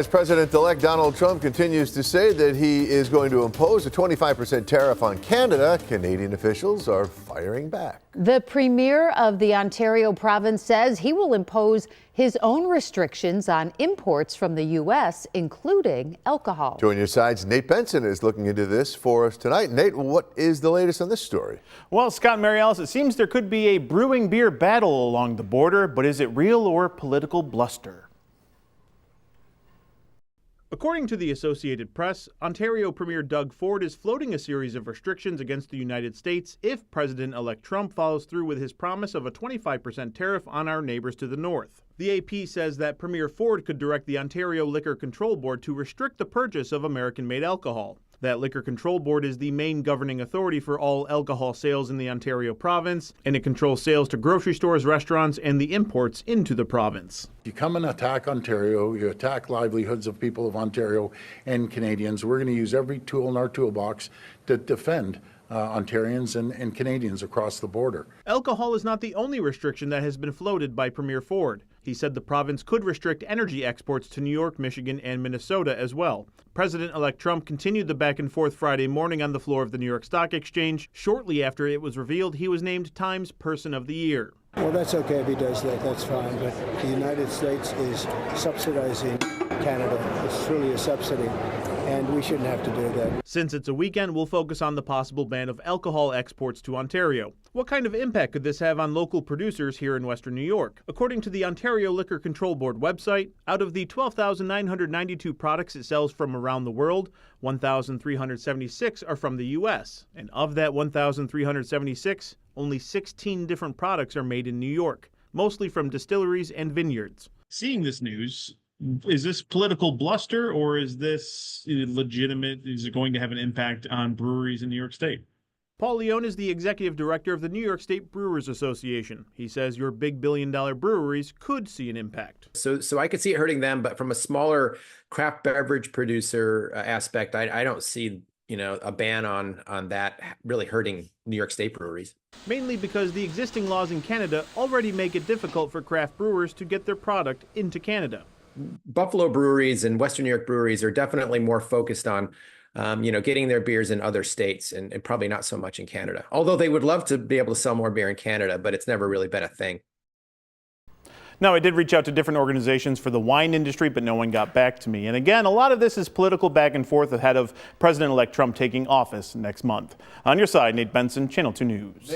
As President-elect Donald Trump continues to say that he is going to impose a 25% tariff on Canada, Canadian officials are firing back. The Premier of the Ontario province says he will impose his own restrictions on imports from the U.S., including alcohol. Join your side's Nate Benson is looking into this for us tonight. Nate, what is the latest on this story? Well, Scott and Mary Alice, it seems there could be a brewing beer battle along the border, but is it real or political bluster? According to the Associated Press, Ontario Premier Doug Ford is floating a series of restrictions against the United States if President-elect Trump follows through with his promise of a 25% tariff on our neighbors to the north. The AP says that Premier Ford could direct the Ontario Liquor Control Board to restrict the purchase of American-made alcohol. That Liquor Control Board is the main governing authority for all alcohol sales in the Ontario province, and it controls sales to grocery stores, restaurants, and the imports into the province. You come and attack Ontario, you attack livelihoods of people of Ontario and Canadians. We're going to use every tool in our toolbox to defend Ontarians and Canadians across the border. Alcohol is not the only restriction that has been floated by Premier Ford. He said the province could restrict energy exports to New York, Michigan, and Minnesota as well. President-elect Trump continued the back and forth Friday morning on the floor of the New York Stock Exchange, shortly after it was revealed he was named Times Person of the Year. Well, that's okay if he does that, that's fine, but the United States is subsidizing Canada. It's truly a subsidy, and we shouldn't have to do that. Since it's a weekend, we'll focus on the possible ban of alcohol exports to Ontario. What kind of impact could this have on local producers here in Western New York? According to the Ontario Liquor Control Board website, out of the 12,992 products it sells from around the world, 1,376 are from the U.S., and of that 1,376, only 16 different products are made in New York, mostly from distilleries and vineyards. Seeing this news, is this political bluster or is this legitimate? Is it going to have an impact on breweries in New York State? Paul Leone is the executive director of the New York State Brewers Association. He says your big billion-dollar breweries could see an impact. So I could see it hurting them, but from a smaller craft beverage producer aspect, I don't see a ban on that really hurting New York State breweries. Mainly because the existing laws in Canada already make it difficult for craft brewers to get their product into Canada. Buffalo breweries and Western New York breweries are definitely more focused on getting their beers in other states and probably not so much in Canada. Although they would love to be able to sell more beer in Canada, but it's never really been a thing. Now, I did reach out to different organizations for the wine industry, but no one got back to me. And again, a lot of this is political back and forth ahead of President-elect Trump taking office next month. On your side, Nate Benson, Channel 2 News.